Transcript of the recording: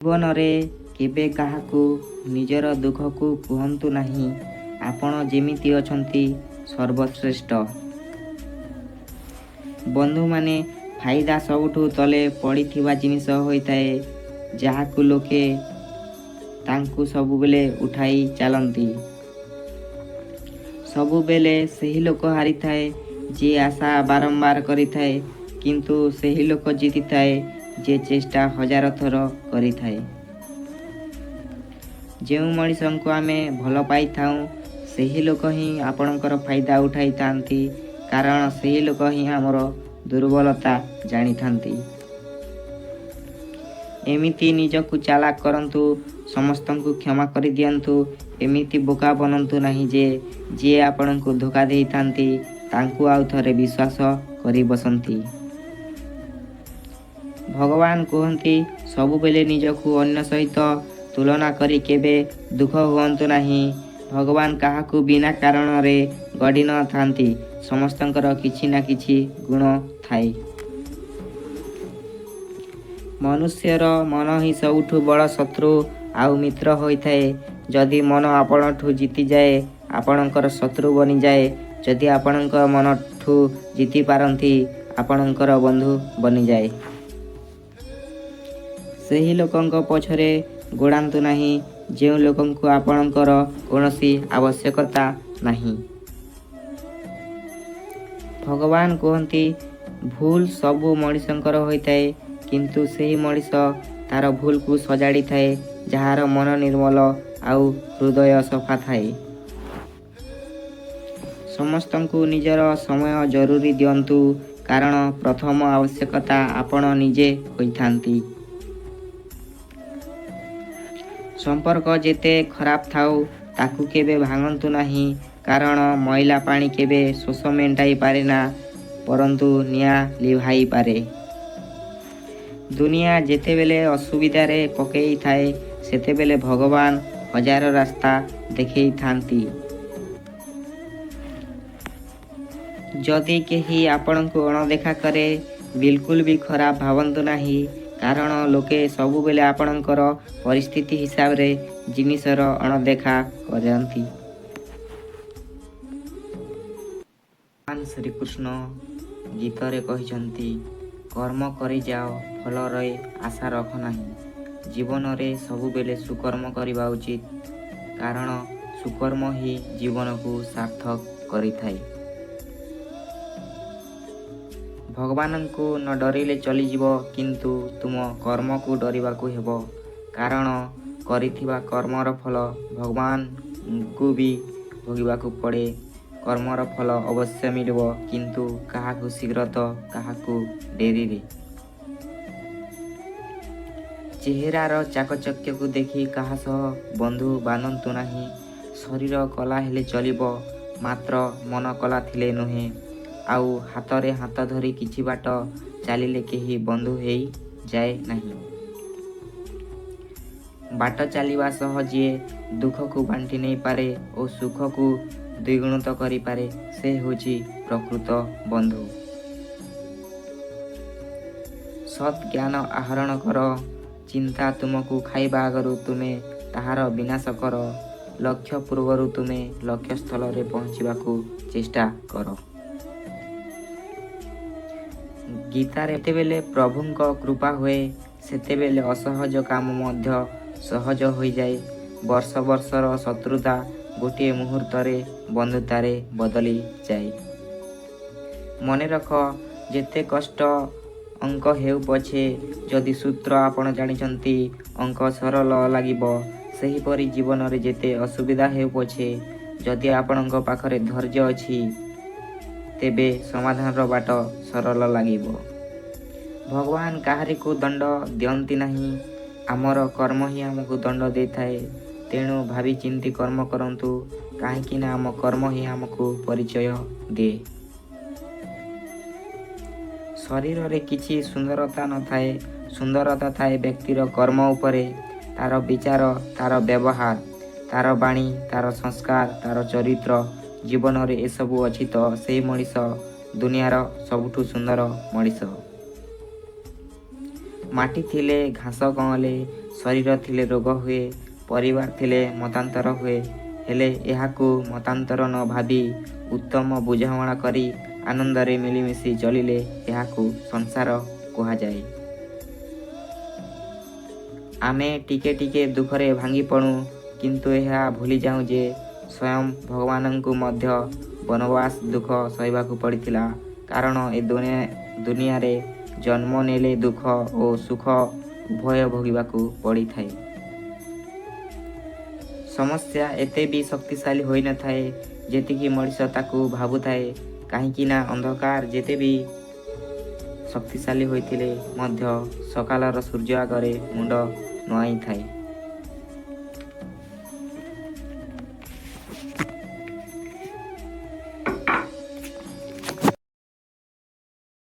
ଜୀବନରେ କେବେ କାହାକୁ ନିଜର ଦୁଃଖକୁ କୁହନ୍ତୁ ନାହିଁ। ଆପଣ ଯେମିତି ଅଛନ୍ତି ସର୍ବଶ୍ରେଷ୍ଠ। ବନ୍ଧୁମାନେ ଫାଇଦା ସବୁଠୁ ତଳେ ପଡ଼ିଥିବା ଜିନିଷ ହୋଇଥାଏ, ଯାହାକୁ ଲୋକେ ତାଙ୍କୁ ସବୁବେଳେ ଉଠାଇ ଚାଲନ୍ତି। ସବୁବେଳେ ସେହି ଲୋକ ହାରିଥାଏ ଯିଏ ଆଶା ବାରମ୍ବାର କରିଥାଏ, କିନ୍ତୁ ସେହି ଲୋକ ଜିତିଥାଏ ଯିଏ ଚେଷ୍ଟା ହଜାର ଥର କରିଥାଏ। ଯେଉଁ ମଣିଷଙ୍କୁ ଆମେ ଭଲ ପାଇଥାଉ, ସେହି ଲୋକ ହିଁ ଆପଣଙ୍କର ଫାଇଦା ଉଠାଇଥାନ୍ତି, କାରଣ ସେହି ଲୋକ ହିଁ ଆମର ଦୁର୍ବଳତା ଜାଣିଥାନ୍ତି। ଏମିତି ନିଜକୁ ଚାଲାକ କରନ୍ତୁ, ସମସ୍ତଙ୍କୁ କ୍ଷମା କରିଦିଅନ୍ତୁ। ଏମିତି ବୋକା ବନନ୍ତୁ ନାହିଁ ଯେ ଯିଏ ଆପଣଙ୍କୁ ଧୋକା ଦେଇଥାନ୍ତି ତାଙ୍କୁ ଆଉ ଥରେ ବିଶ୍ୱାସ କରି ବସନ୍ତି। ଭଗବାନ କୁହନ୍ତି, ସବୁବେଳେ ନିଜକୁ ଅନ୍ୟ ସହିତ ତୁଳନା କରି କେବେ ଦୁଃଖ ହୁଅନ୍ତୁ ନାହିଁ। ଭଗବାନ କାହାକୁ ବିନା କାରଣରେ ଗଢ଼ି ନଥାନ୍ତି। ସମସ୍ତଙ୍କର କିଛି ନା କିଛି ଗୁଣ ଥାଏ। ମନୁଷ୍ୟର ମନ ହିଁ ସବୁଠୁ ବଡ଼ ଶତ୍ରୁ ଆଉ ମିତ୍ର ହୋଇଥାଏ। ଯଦି ମନ ଆପଣଠୁ ଜିତିଯାଏ, ଆପଣଙ୍କର ଶତ୍ରୁ ବନିଯାଏ। ଯଦି ଆପଣଙ୍କ ମନଠୁ ଜିତିପାରନ୍ତି, ଆପଣଙ୍କର ବନ୍ଧୁ ବନିଯାଏ। ସେହି ଲୋକଙ୍କ ପଛରେ ଗୋଡ଼ାନ୍ତୁ ନାହିଁ, ଯେଉଁ ଲୋକଙ୍କୁ ଆପଣଙ୍କର କୌଣସି ଆବଶ୍ୟକତା ନାହିଁ। ଭଗବାନ କୁହନ୍ତି, ଭୁଲ ସବୁ ମଣିଷଙ୍କର ହୋଇଥାଏ, କିନ୍ତୁ ସେହି ମଣିଷ ତା'ର ଭୁଲକୁ ସଜାଡ଼ିଥାଏ ଯାହାର ମନ ନିର୍ମଳ ଆଉ ହୃଦୟ ସଫା ଥାଏ। ସମସ୍ତଙ୍କୁ ନିଜର ସମୟ ଜରୁରୀ ଦିଅନ୍ତୁ, କାରଣ ପ୍ରଥମ ଆବଶ୍ୟକତା ଆପଣ ନିଜେ ହୋଇଥାନ୍ତି। ସମ୍ପର୍କ ଯେତେ ଖରାପ ଥାଉ, ତାକୁ କେବେ ଭାଙ୍ଗନ୍ତୁ ନାହିଁ, କାରଣ ମଇଳା ପାଣି କେବେ ଶୋଷ ମେଣ୍ଟାଇ ପାରେନା, ପରନ୍ତୁ ନିଆଁ ଲିଭାଇପାରେ। ଦୁନିଆ ଯେତେବେଳେ ଅସୁବିଧାରେ ପକାଇଥାଏ, ସେତେବେଳେ ଭଗବାନ ହଜାର ରାସ୍ତା ଦେଖାଇଥାନ୍ତି। ଯଦି କେହି ଆପଣଙ୍କୁ ଅଣଦେଖା କରେ, ବିଲକୁଲ ବି ଖରାପ ଭାବନ୍ତୁ ନାହିଁ, କାରଣ ଲୋକେ ସବୁବେଳେ ଆପଣଙ୍କର ପରିସ୍ଥିତି ହିସାବରେ ଜିନିଷର ଅଣଦେଖା କରନ୍ତି। ଭଗବାନ ଶ୍ରୀକୃଷ୍ଣ ଗୀତାରେ କହିଛନ୍ତି, କର୍ମ କରିଯାଅ, ଫଳରେ ଆଶା ରଖ ନାହିଁ। ଜୀବନରେ ସବୁବେଳେ ସୁକର୍ମ କରିବା ଉଚିତ, କାରଣ ସୁକର୍ମ ହିଁ ଜୀବନକୁ ସାର୍ଥକ କରିଥାଏ। ଭଗବାନଙ୍କୁ ନ ଡରିଲେ ଚଳିଯିବ, କିନ୍ତୁ ତୁମ କର୍ମକୁ ଡରିବାକୁ ହେବ, କାରଣ କରିଥିବା କର୍ମର ଫଳ ଭଗବାନଙ୍କୁ ବି ଭୋଗିବାକୁ ପଡ଼େ। କର୍ମର ଫଳ ଅବଶ୍ୟ ମିଳିବ, କିନ୍ତୁ କାହାକୁ ଶୀଘ୍ର ତ କାହାକୁ ଡେରିରେ। ଚେହେରାର ଚାକଚକ୍ୟକୁ ଦେଖି କାହା ସହ ବନ୍ଧୁ ବାନ୍ଧନ୍ତୁ ନାହିଁ। ଶରୀର କଳା ହେଲେ ଚଳିବ, ମାତ୍ର ମନ କଳା ଥିଲେ ନୁହେଁ। ଆଉ ହାତରେ ହାତ ଧରି କିଛି ବାଟ ଚାଲିଲେ କେହି ବନ୍ଧୁ ହେଇଯାଏ ନାହିଁ। ବାଟ ଚାଲିବା ସହ ଯିଏ ଦୁଃଖକୁ ବାଣ୍ଟି ନେଇପାରେ ଓ ସୁଖକୁ ଦ୍ୱିଗୁଣିତ କରିପାରେ, ସେ ହେଉଛି ପ୍ରକୃତ ବନ୍ଧୁ। ସତ୍ ଜ୍ଞାନ ଆହରଣ କର। ଚିନ୍ତା ତୁମକୁ ଖାଇବା ଆଗରୁ ତୁମେ ତାହାର ବିନାଶ କର। ଲକ୍ଷ୍ୟ ପୂର୍ବରୁ ତୁମେ ଲକ୍ଷ୍ୟସ୍ଥଳରେ ପହଞ୍ଚିବାକୁ ଚେଷ୍ଟା କର। ଗୀତାରେ ଯେତେବେଳେ ପ୍ରଭୁଙ୍କ କୃପା ହୁଏ, ସେତେବେଳେ ଅସହଜ କାମ ମଧ୍ୟ ସହଜ ହୋଇଯାଏ। ବର୍ଷ ବର୍ଷର ଶତ୍ରୁତା ଗୋଟିଏ ମୁହୂର୍ତ୍ତରେ ବନ୍ଧୁତାରେ ବଦଳିଯାଏ। ମନେ ରଖ, ଯେତେ କଷ୍ଟ ଅଙ୍କ ହେଉ ପଛେ, ଯଦି ସୂତ୍ର ଆପଣ ଜାଣିଛନ୍ତି, ଅଙ୍କ ସରଳ ଲାଗିବ। ସେହିପରି ଜୀବନରେ ଯେତେ ଅସୁବିଧା ହେଉ ପଛେ, ଯଦି ଆପଣଙ୍କ ପାଖରେ ଧୈର୍ଯ୍ୟ ଅଛି, ତେବେ ସମାଧାନର ବାଟ ସରଳ ଲାଗିବ। ଭଗବାନ କାହାରିକୁ ଦଣ୍ଡ ଦିଅନ୍ତି ନାହିଁ, ଆମର କର୍ମ ହିଁ ଆମକୁ ଦଣ୍ଡ ଦେଇଥାଏ। ତେଣୁ ଭାବି ଚିନ୍ତି କର୍ମ କରନ୍ତୁ, କାହିଁକିନା ଆମ କର୍ମ ହିଁ ଆମକୁ ପରିଚୟ ଦିଏ। ଶରୀରରେ କିଛି ସୁନ୍ଦରତା ନଥାଏ, ସୁନ୍ଦରତା ଥାଏ ବ୍ୟକ୍ତିର କର୍ମ ଉପରେ, ତା'ର ବିଚାର, ତା'ର ବ୍ୟବହାର, ତା'ର ବାଣୀ, ତା'ର ସଂସ୍କାର, ତା'ର ଚରିତ୍ର। ଜୀବନରେ ଏସବୁ ଅଛି ତ ସେହି ମଣିଷ ଦୁନିଆର ସବୁଠୁ ସୁନ୍ଦର ମଣିଷ। ମାଟି ଥିଲେ ଘାସ କଅଁଳେ, ଶରୀର ଥିଲେ ରୋଗ ହୁଏ, ପରିବାର ଥିଲେ ମତାନ୍ତର ହୁଏ। ହେଲେ ଏହାକୁ ମତାନ୍ତର ନ ଭାବି ଉତ୍ତମ ବୁଝାମଣା କରି ଆନନ୍ଦରେ ମିଳିମିଶି ଚଳିଲେ ଏହାକୁ ସଂସାର କୁହାଯାଏ। ଆମେ ଟିକେ ଟିକେ ଦୁଃଖରେ ଭାଙ୍ଗି ପଡ଼ୁ, କିନ୍ତୁ ଏହା ଭୁଲିଯାଉଁ ଯେ ସ୍ୱୟଂ ଭଗବାନଙ୍କୁ ମଧ୍ୟ ବନବାସ ଦୁଃଖ ସହିବାକୁ ପଡ଼ିଥିଲା। କାରଣ ଏ ଦୁନିଆରେ ଜନ୍ମ ନେଲେ ଦୁଃଖ ଓ ସୁଖ ଉଭୟ ଭୋଗିବାକୁ ପଡ଼ିଥାଏ। ସମସ୍ୟା ଏତେ ବି ଶକ୍ତିଶାଳୀ ହୋଇନଥାଏ ଯେତିକି ମଣିଷ ତାକୁ ଭାବୁଥାଏ। କାହିଁକି ନା ଅନ୍ଧକାର ଯେତେ ବି ଶକ୍ତିଶାଳୀ ହୋଇଥିଲେ ମଧ୍ୟ ସକାଳର ସୂର୍ଯ୍ୟ ଆଗରେ ମୁଣ୍ଡ ନୁଆଁଇଥାଏ।